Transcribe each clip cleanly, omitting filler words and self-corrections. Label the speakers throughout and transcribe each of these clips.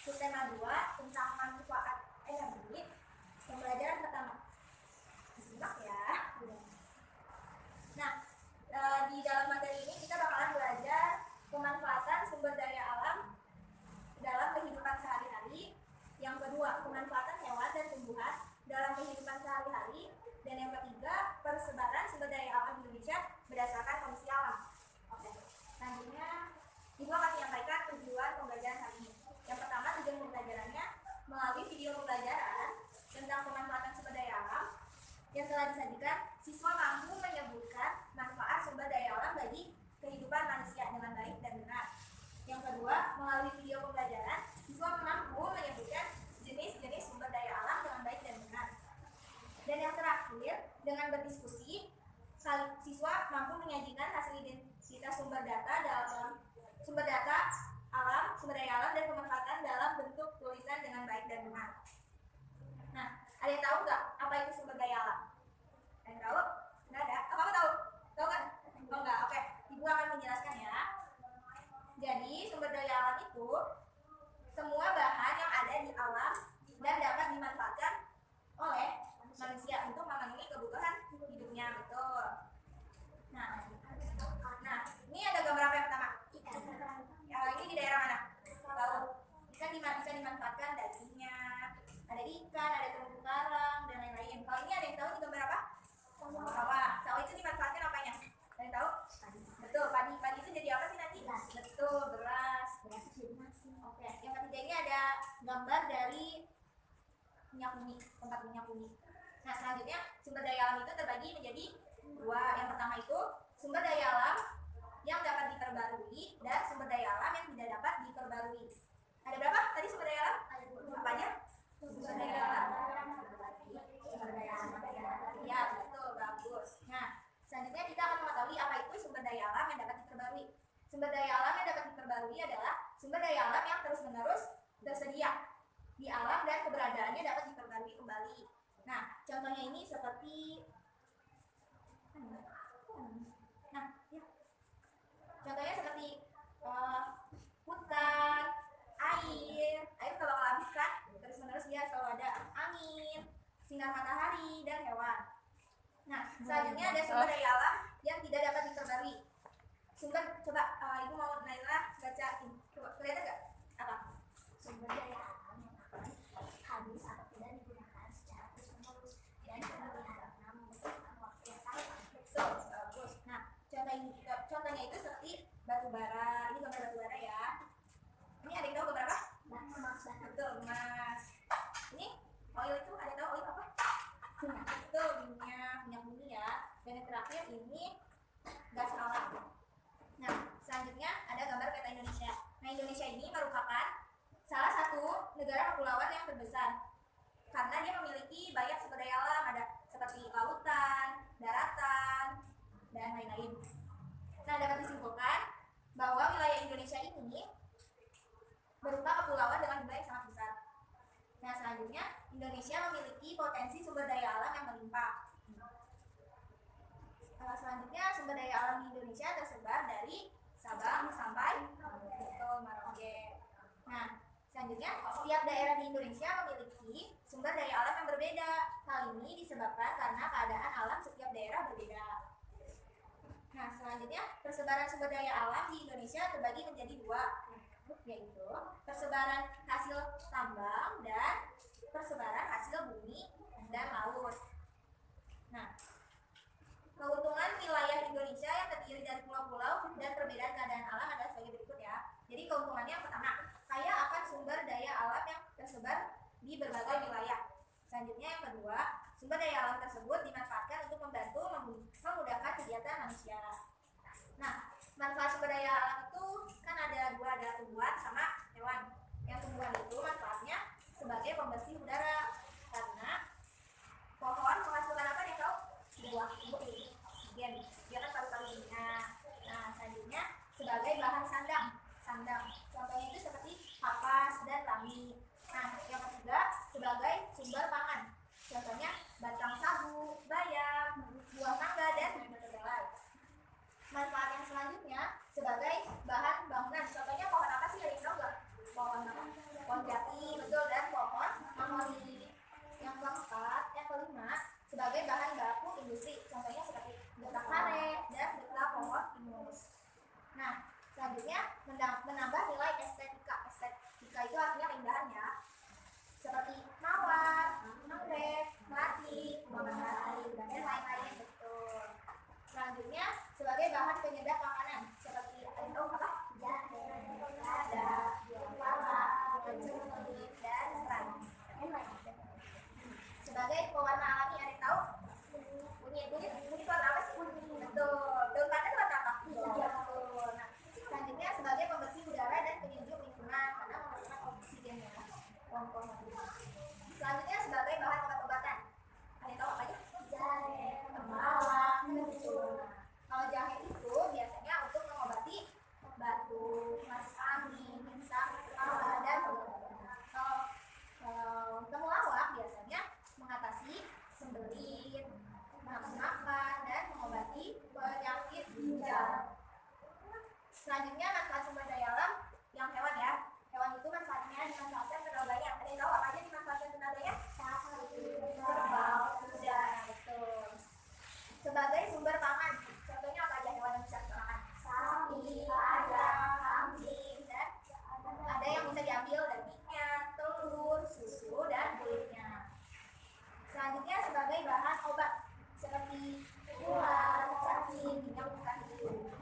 Speaker 1: Subtema 2 tentang manfaat energi. Pembelajaran pertama. Disimak ya. Nah, di dalam materi ini kita bakalan belajar pemanfaatan sumber daya alam dalam kehidupan sehari-hari. Yang kedua, pemanfaatan hewan dan tumbuhan dalam kehidupan sehari-hari. Dan yang ketiga, persebaran sumber daya alam di Indonesia berdasarkan kondisi alam. Oke. Selanjutnya, Ibu akan menyampaikan tujuan pembelajaran hari ini. Yang pertama, tujuan pembelajarannya melalui video pembelajaran tentang pemanfaatan sumber daya alam yang telah disajikan, siswa mampu menyebutkan manfaat sumber daya alam bagi kehidupan manusia dengan baik dan benar. Yang kedua, melalui video pembelajaran, siswa mampu menyebutkan jenis-jenis sumber daya alam dengan baik dan benar. Dan yang terakhir, dengan berdiskusi, siswa mampu menyajikan hasil identitas sumber data alam, sumber daya alam dan pemanfaatan dalam bentuk tulisan dengan baik dan benar. Nah, ada yang tahu nggak apa itu sumber daya alam? Ada yang tahu? Nggak ada? Oh, kamu tahu? Tahu kan? Oh nggak? Oke, Ibu akan menjelaskan ya. Jadi, sumber daya alam itu semua bahan yang ada di alam dan dapat dimanfaatkan oleh manusia untuk memenuhi kebutuhan hidupnya, betul. Nah, ini ada gambar apa yang pertama? Ini di daerah mana? Tahu? Bisa dimanfaatkan dagingnya, ada ikan, ada terumbu karang dan lain-lain. Kalau ini ada yang tahu ini gambar apa? Sawah. Sawah itu dimanfaatkan apanya? Ada yang tahu? Betul. Padi itu jadi apa sih nanti? Betul, beras. Oke. Yang ketiga ini ada gambar dari minyak bumi, tempat minyak bumi. Nah, selanjutnya sumber daya alam itu terbagi menjadi dua. Yang pertama itu sumber daya alam yang dapat diperbarui dan sumber daya alam yang tidak dapat diperbarui. Ada berapa tadi sumber daya alam? Apanya? Sumber daya alam. Ya, betul, bagus. Nah, selanjutnya kita akan mengetahui apa itu sumber daya alam yang dapat diperbarui. Sumber daya alam yang dapat diperbarui adalah sumber daya alam yang terus-menerus tersedia di alam dan keberadaannya dapat diperbarui kembali. Nah, contohnya ini seperti contohnya seperti hutan, air nggak bakal habis kan? Terus-menerus dia selalu ada angin, sinar matahari, dan hewan. Nah, selanjutnya ada sumber daya alam yang tidak dapat diperbarui. Coba Ibu mau Naila baca ini. Coba kelihatan nggak? Apa? Sumber daya alam yang akan habis atau tidak digunakan secara terus-menerus dan pemeliharaan membutuhkan waktu yang sangat betul, bagus. Nah, contohnya itu seperti batu bara. Ini gambar batu bara ya. Ini ada yang tahu gambar apa? Emas. Betul, emas. Ini oil itu ada yang tahu oil apa? Betul, minyak bumi ya. Dan yang terakhir ini gas alam. Nah, selanjutnya ada gambar peta Indonesia. Nah, Indonesia ini merupakan salah satu negara kepulauan yang terbesar karena dia memiliki banyak sumber daya alam, ada seperti lautan, daratan, dan lain-lain. Nah, dapat disimpulkan bahwa wilayah Indonesia ini berupa kepulauan dengan jumlah yang sangat besar. Nah, selanjutnya Indonesia memiliki potensi sumber daya alam yang melimpah. Selanjutnya sumber daya alam di Indonesia tersebar dari Sabang sampai Merauke. Nah, selanjutnya setiap daerah di Indonesia memiliki sumber daya alam yang berbeda. Hal ini disebabkan karena keadaan alam setiap daerah berbeda. Nah, selanjutnya persebaran sumber daya alam di Indonesia terbagi menjadi dua, yaitu persebaran hasil tambang dan persebaran hasil bumi dan laut. Nah, keuntungan wilayah Indonesia yang terdiri dari pulau-pulau dan perbedaan keadaan alam adalah sebagai berikut ya. Jadi keuntungannya yang pertama, kaya akan sumber daya alam yang tersebar di berbagai wilayah. Selanjutnya yang kedua, sumber daya alam tersebut dimanfaatkan untuk membantu memudahkan kegiatan manusia. Nah, manfaat sumber daya alam itu kan ada dua, ada tumbuhan sama hewan. Yang tumbuhan itu manfaatnya sebagai pembersih udara karena pohon menghasilkan apa nih kau? Buah oksigen, dia kan paru-paru dunia. Nah, selanjutnya sebagai bahan sandang. Contohnya itu seperti kapas dan rami. Nah, yang ketiga sebagai sumber pangan. Contohnya batang sagu, bayam, buah mangga dan kedelai. Manfaat yang selanjutnya sebagai bahan bangunan. Contohnya pohon apa sih, ada yang tahu nggak? Pohon jati. sebagai bahan baku industri. Contohnya seperti getah karet dan getah pohon pinus. Nah, selanjutnya menambah nilai estetika. Estetika itu artinya keindahan ya. Seperti mawar, anggrek, melati, bunga matahari, dan lain-lain. Betul. Selanjutnya sebagai bahan penyedap makanan seperti apa? Jahe, lada, lala, jeruk, dan serai. Sebagai pewarna alami, ada yang tahu? Kunyit warna apa sih? Betul. Daun pandan warna apa? Betul. Nah, selanjutnya sebagai pembersih udara dan penyejuk lingkungan karena menghasilkan oksigen ya. Selanjutnya sebagai bahan obat-obatan. Ada yang tahu apa aja? Jahe, temulawak, kencur. Kalau jahe itu biasanya untuk mengobati batuk, masuk angin, pingsan, kepala, dan kalau temulawak biasanya mengatasi sembelit, nafsu makan, dan mengobati penyakit ginjal. Selanjutnya manfaat sumber daya alam yang hewan ya. Hewan itu manfaatnya dimanfaatkan tenaganya. Ada yang tahu apa aja dimanfaatkan tenaganya? Kerbau, kuda, betul. Sebagai sumber pangan, contohnya apa aja hewan yang bisa kita makan? Sapi, ayam, kambing, dan ada yang bisa diambil dagingnya, telur, susu, dan kulitnya. Selanjutnya sebagai bahan obat seperti ular, cacing, minyak bukan itu.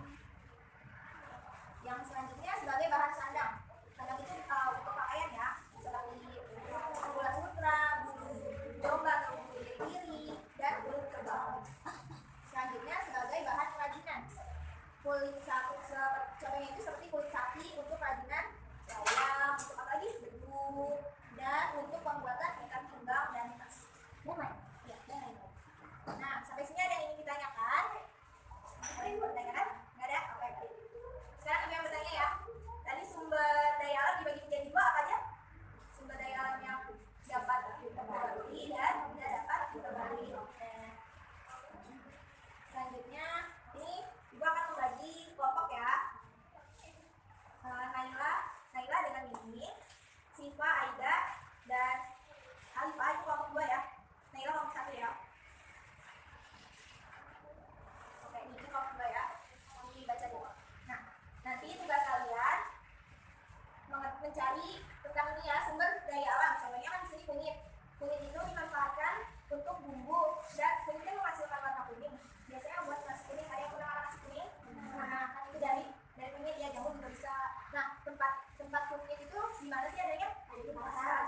Speaker 1: Yang selanjutnya sebagai bahan sandang. Sandang itu untuk pakaian ya, seperti ulat sutra, bulu domba atau bulu kiri, dan kulit kerbau. Selanjutnya sebagai bahan kerajinan. Kulit sapi, contohnya itu seperti kulit sapi untuk kerajinan ayam, untuk apa lagi? Beduk, dan untuk pembuatan ikan tunggang dan tas. Ya, nah, sampai sini ada yang ingin ditanyakan? Ada yang bertanya? Nggak ada? Oke. Sekarang ibu yang bertanya ya. Tadi sumber daya alam dibagi menjadi dua apa aja? Sumber daya alam yang dapat kita beli dan tidak dapat kita beli. Oke. Selanjutnya ini ibu akan membagi kelompok ya. Naila dengan Mimi, Siva, Aida, dan Alifah itu kelompok 2 ya. Naila kelompok 1 ya. Oke, ini kelompok 2 ya. Dibaca dulu. Nah, nanti tugas kalian mencari tentang ini ya, sumber daya alam. Contohnya kan di sini kunyit. Kunyit itu dimanfaatkan untuk bumbu dan kunyitnya menghasilkan warna kuning. Biasanya buat nasi kuning, ada yang pernah makan nasi kuning? Nah, kan itu dari kunyit ya, jamu juga bisa. Nah, tempat kunyit itu di mana sih adanya? Ada di pasar.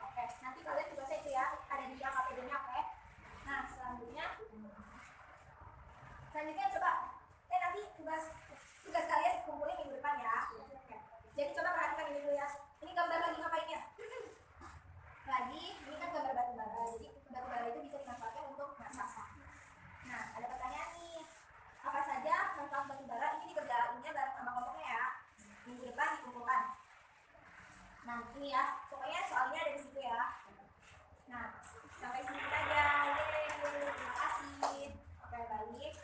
Speaker 1: Oke, nanti kalian tugasnya itu ya, ada di KPD-nya, oke? Nah, selanjutnya coba nanti tugas kalian kumpulin minggu depan ya. Jadi coba perhatikan ini dulu ya. Ini gambar lagi ngapainnya? Lagi, ini kan gambar batu bara. Jadi batu bara itu bisa dimanfaatkan untuk masak. Nah, ada pertanyaan nih. Apa saja manfaat batu bara? Ini dikerjainnya bareng sama kelompoknya ya. Minggu depan dikumpulkan. Nah, ini ya. Pokoknya soalnya ada di situ ya. Nah, sampai sini saja. Yeay, terima kasih. Oke, baik.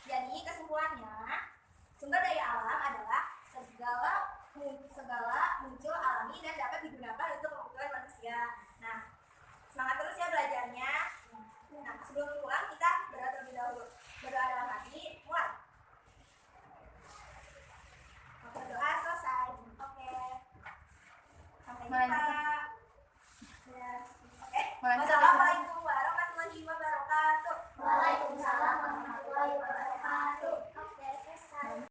Speaker 1: Jadi kesimpulannya, sumber daya alam adalah segala muncul alami dan dapat digunakan untuk kebutuhan manusia. Nah, semangat terus ya belajarnya. Nah, sebelum pulang kita berdoa terlebih dahulu. Berdoa dalam hati, mulai. Oke, doa selesai. Oke. Sampai jumpa. Ya. Oke.